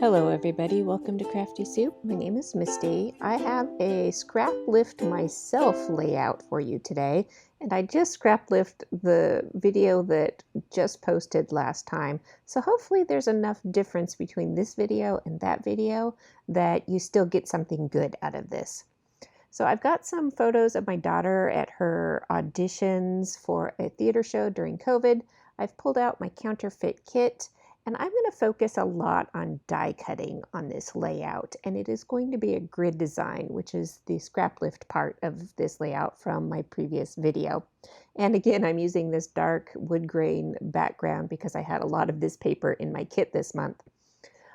Hello everybody, welcome to Crafty Soup. My name is Misty. I have a Scraplift myself layout for you today, and I just Scraplift the video that just posted last time. So hopefully there's enough difference between this video and that video that you still get something good out of this. So I've got some photos of my daughter at her auditions for a theater show during COVID. I've pulled out my counterfeit kit. And I'm going to focus a lot on die cutting on this layout, and it is going to be a grid design, which is the Scraplift part of this layout from my previous video. And again, I'm using this dark wood grain background because I had a lot of this paper in my kit this month.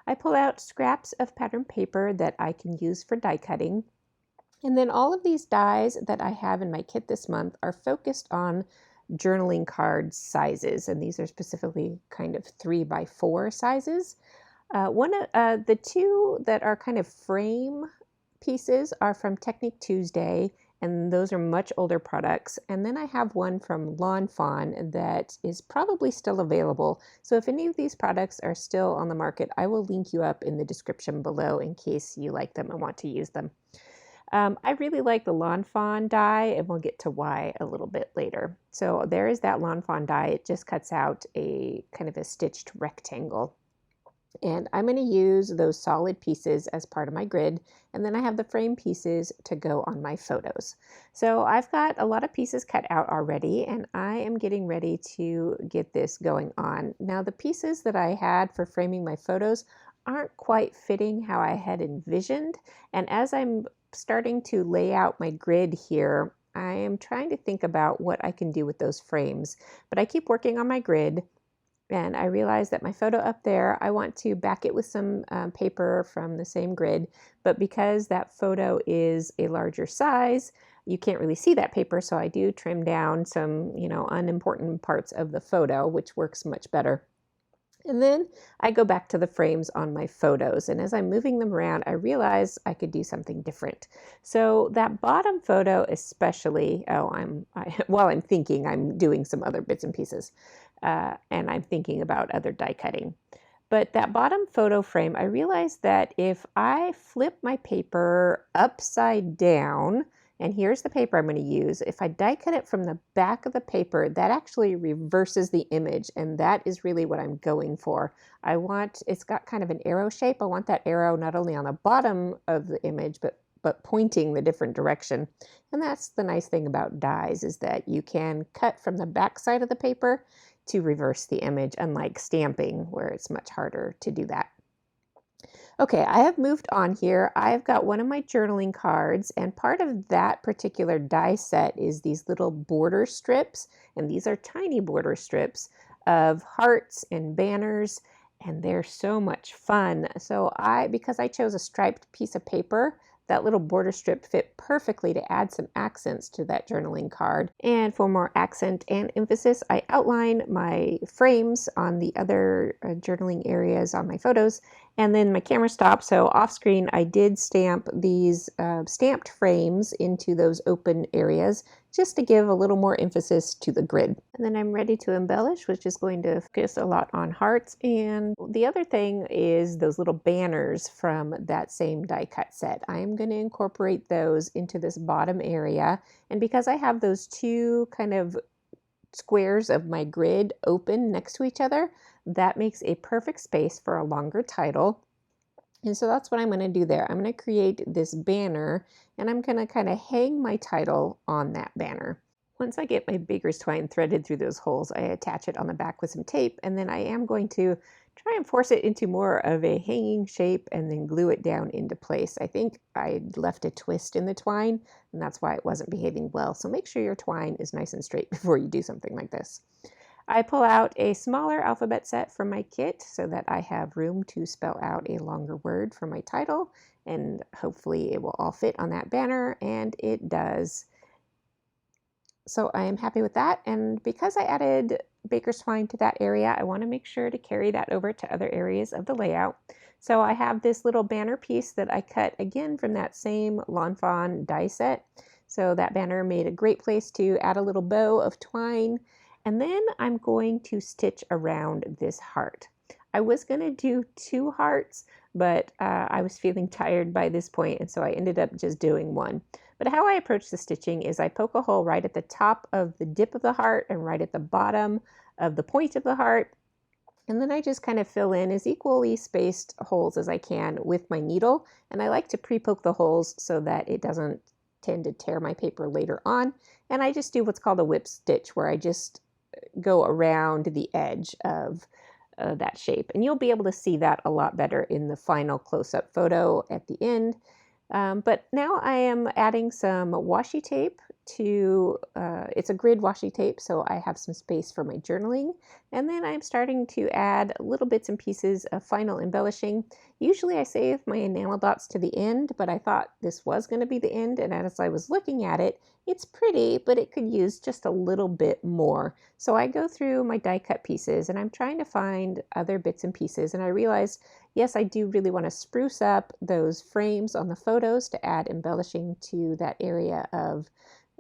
I pull out scraps of pattern paper that I can use for die cutting. And then all of these dies that I have in my kit this month are focused on journaling card sizes, and these are specifically kind of 3x4 sizes. The two that are kind of frame pieces are from Technique Tuesday, and those are much older products. And then I have one from Lawn Fawn that is probably still available. So if any of these products are still on the market, I will link you up in the description below in case you like them and want to use them. I really like the Lawn Fawn die, and we'll get to why a little bit later. So there is that Lawn Fawn die. It just cuts out a kind of a stitched rectangle. And I'm going to use those solid pieces as part of my grid, and then I have the frame pieces to go on my photos. So I've got a lot of pieces cut out already, and I am getting ready to get this going on. Now the pieces that I had for framing my photos aren't quite fitting how I had envisioned, and as I'm starting to lay out my grid here, I am trying to think about what I can do with those frames. But I keep working on my grid, and I realize that my photo up there, I want to back it with some paper from the same grid, but because that photo is a larger size, you can't really see that paper, so I do trim down some, unimportant parts of the photo, which works much better. And then I go back to the frames on my photos, and as I'm moving them around, I realize I could do something different. So that bottom photo especially, while I'm thinking, I'm doing some other bits and pieces, and I'm thinking about other die cutting. But that bottom photo frame, I realized that if I flip my paper upside down, and here's the paper I'm going to use. If I die cut it from the back of the paper, that actually reverses the image, and that is really what I'm going for. It's got kind of an arrow shape. I want that arrow not only on the bottom of the image, but pointing the different direction. And that's the nice thing about dies, is that you can cut from the back side of the paper to reverse the image, unlike stamping, where it's much harder to do that. Okay, I have moved on here. I've got one of my journaling cards, and part of that particular die set is these little border strips, and these are tiny border strips of hearts and banners, and they're so much fun. So because I chose a striped piece of paper, that little border strip fit perfectly to add some accents to that journaling card. And for more accent and emphasis, I outline my frames on the other journaling areas on my photos, and then my camera stopped. So off screen, I did stamp these stamped frames into those open areas just to give a little more emphasis to the grid. And then I'm ready to embellish, which is going to focus a lot on hearts. And the other thing is those little banners from that same die cut set. I am going to incorporate those into this bottom area. And because I have those two kind of squares of my grid open next to each other, that makes a perfect space for a longer title. And so that's what I'm going to do there. I'm going to create this banner, and I'm going to kind of hang my title on that banner. Once I get my baker's twine threaded through those holes, I attach it on the back with some tape, and then I am going to try and force it into more of a hanging shape and then glue it down into place. I think I left a twist in the twine, and that's why it wasn't behaving well. So make sure your twine is nice and straight before you do something like this. I pull out a smaller alphabet set from my kit so that I have room to spell out a longer word for my title, and hopefully it will all fit on that banner, and it does. So I am happy with that, and because I added baker's twine to that area, I want to make sure to carry that over to other areas of the layout. So I have this little banner piece that I cut again from that same Lawn Fawn die set. So that banner made a great place to add a little bow of twine. And then I'm going to stitch around this heart. I was going to do 2 hearts, but I was feeling tired by this point, and so I ended up just doing one. But how I approach the stitching is I poke a hole right at the top of the dip of the heart and right at the bottom of the point of the heart. And then I just kind of fill in as equally spaced holes as I can with my needle. And I like to pre-poke the holes so that it doesn't tend to tear my paper later on. And I just do what's called a whip stitch, where I just go around the edge of that shape. And you'll be able to see that a lot better in the final close-up photo at the end. But now I am adding some washi tape to, it's a grid washi tape, so I have some space for my journaling. And then I'm starting to add little bits and pieces of final embellishing. Usually I save my enamel dots to the end, but I thought this was going to be the end, and as I was looking at it, it's pretty, but it could use just a little bit more. So I go through my die cut pieces and I'm trying to find other bits and pieces, and I realized, yes, I do really want to spruce up those frames on the photos to add embellishing to that area of,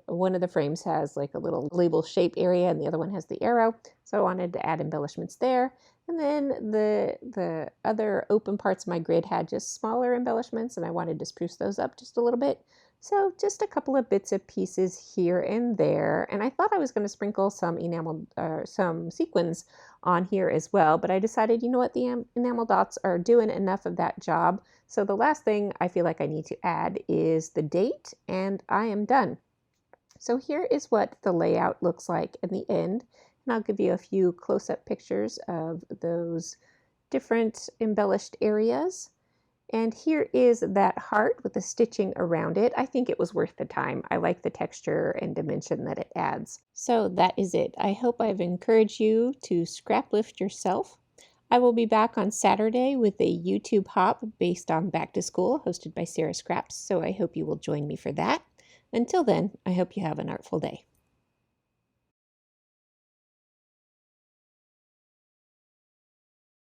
one of the frames has like a little label shape area and the other one has the arrow. So I wanted to add embellishments there. And then the other open parts of my grid had just smaller embellishments, and I wanted to spruce those up just a little bit. So just a couple of bits of pieces here and there. And I thought I was going to sprinkle some enamel, some sequins on here as well, but I decided, you know what, the enamel dots are doing enough of that job. So the last thing I feel like I need to add is the date, and I am done. So here is what the layout looks like in the end. And I'll give you a few close-up pictures of those different embellished areas. And here is that heart with the stitching around it. I think it was worth the time. I like the texture and dimension that it adds. So that is it. I hope I've encouraged you to scrap lift yourself. I will be back on Saturday with a YouTube hop based on Back to School hosted by Sarah Scraps, so I hope you will join me for that. Until then, I hope you have an artful day.